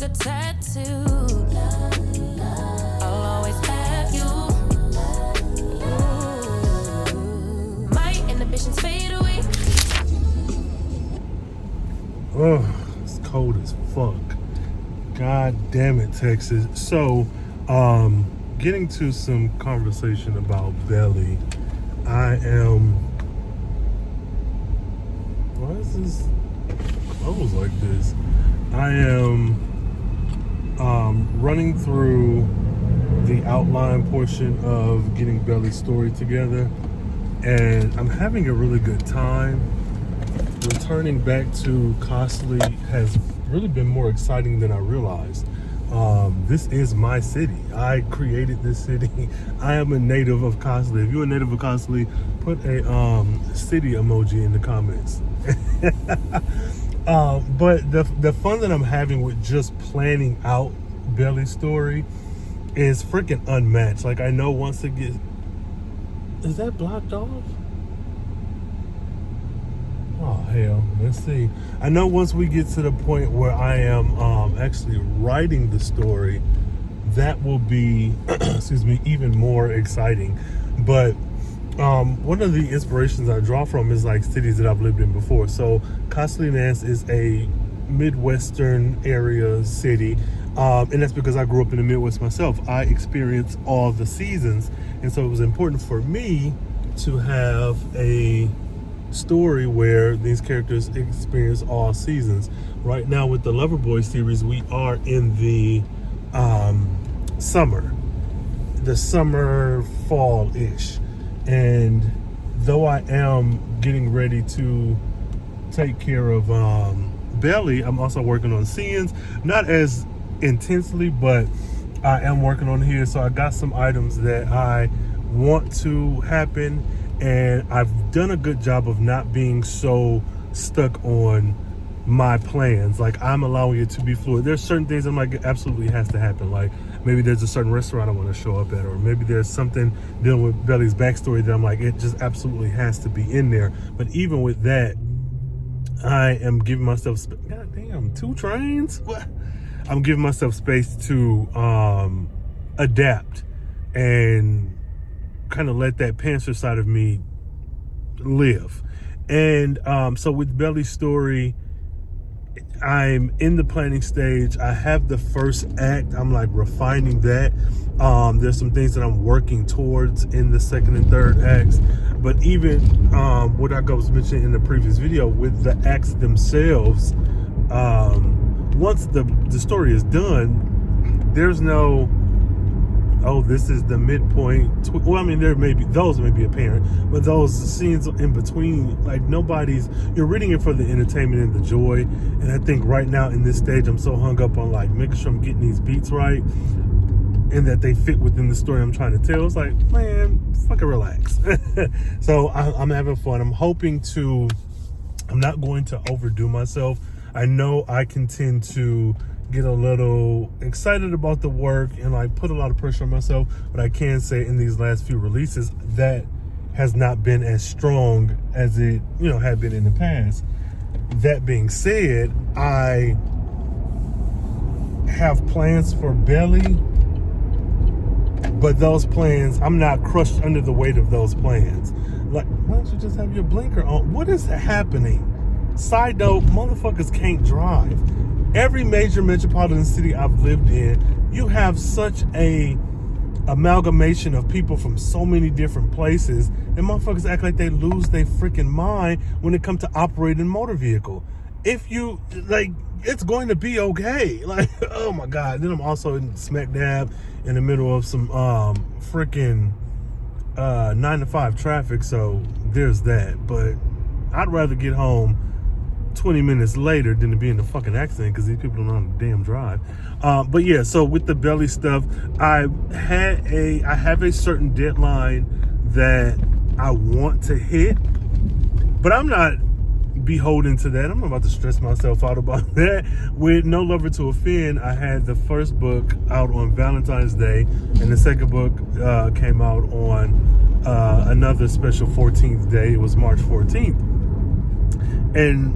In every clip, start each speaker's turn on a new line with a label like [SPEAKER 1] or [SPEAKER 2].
[SPEAKER 1] a tattoo. I'll always have you. My inhibitions fade away.
[SPEAKER 2] Oh, it's cold as fuck. God damn it, Texas. So, getting to some conversation about Beli. Why is this clothes like this? I am running through the outline portion of getting Beli's story together, and I'm having a really good time. Returning back to 𝘾𝙗𝚃 has really been more exciting than I realized. This is my city. I created this city. I am a native of 𝘾𝙗𝚃. If you're a native of 𝘾𝙗𝚃, put a city emoji in the comments. But the fun that I'm having with just planning out Beli's story is freaking unmatched. Like, I know once it gets... Is that blocked off? Oh, hell. Let's see. I know once we get to the point where I am actually writing the story, that will be, excuse me, even more exciting. But one of the inspirations I draw from is like cities that I've lived in before. So 𝘾𝙗𝚃 is a Midwestern area city. And that's because I grew up in the Midwest myself. I experienced all the seasons. And so it was important for me to have a story where these characters experience all seasons. Right now with the Loverboy series, we are in the summer fall-ish, and though I am getting ready to take care of Beli, I'm also working on scenes, not as intensely, but I am working on here. So I got some items that I want to happen, and I've done a good job of not being so stuck on my plans. Like, I'm allowing it to be fluid. There's certain things I'm like, it absolutely has to happen. Like, maybe there's a certain restaurant I want to show up at, or maybe there's something dealing with Beli's backstory that I'm like, it just absolutely has to be in there. But even with that, I am giving myself, god damn, 2 trains? What? I'm giving myself space to adapt and kind of let that pantser side of me live. And so with Beli's story, I'm in the planning stage. I have the first act. I'm like refining that. There's some things that I'm working towards in the second and third acts. But even what I was mentioning in the previous video with the acts themselves, once the story is done, there's no, oh, this is the midpoint. Well, I mean, those may be apparent, but those scenes in between, like, you're reading it for the entertainment and the joy. And I think right now in this stage, I'm so hung up on like making sure I'm getting these beats right and that they fit within the story I'm trying to tell. It's like, man, fucking relax. So I'm having fun. I'm not going to overdo myself. I know I can tend to get a little excited about the work and like put a lot of pressure on myself, but I can say in these last few releases that has not been as strong as it had been in the past. That being said, I have plans for Beli, but those plans, I'm not crushed under the weight of those plans. Like, why don't you just have your blinker on? What is happening? Side note, motherfuckers can't drive. Every major metropolitan city I've lived in, you have such a amalgamation of people from so many different places, and motherfuckers act like they lose their freaking mind when it comes to operating a motor vehicle. If you, like, it's going to be okay. Like, oh my God. Then I'm also in smack dab in the middle of some freaking 9-to-5 traffic, so there's that. But I'd rather get home 20 minutes later than to be in a fucking accident, because these people don't know how to damn drive. But yeah, so with the Beli stuff, I have a certain deadline that I want to hit, but I'm not beholden to that. I'm not about to stress myself out about that. With No Lover to Offend, I had the first book out on Valentine's Day, and the second book came out on another special 14th day. It was March 14th. And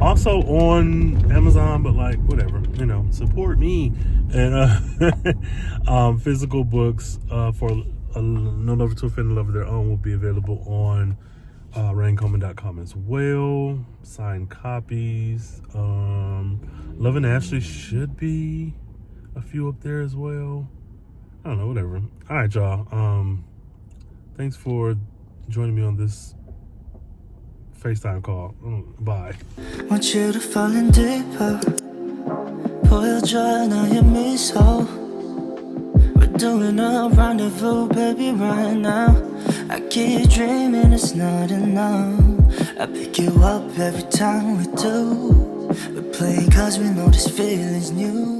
[SPEAKER 2] Also on Amazon, but like whatever, support me. And physical books for No Lover to Offend, Love of Their Own will be available on 𝑘𝙤𝚃𝚃𝚃 as well. Signed copies. Love and Ashley should be a few up there as well. I don't know, whatever. All right, y'all. Thanks for joining me on this FaceTime call. Bye.
[SPEAKER 3] Want you to fall in deeper. 보여줘 나의 미소. We're doing a rendezvous, baby, right now. I keep dreaming it's not enough. I pick you up every time we do. We play cause we know this feeling's new.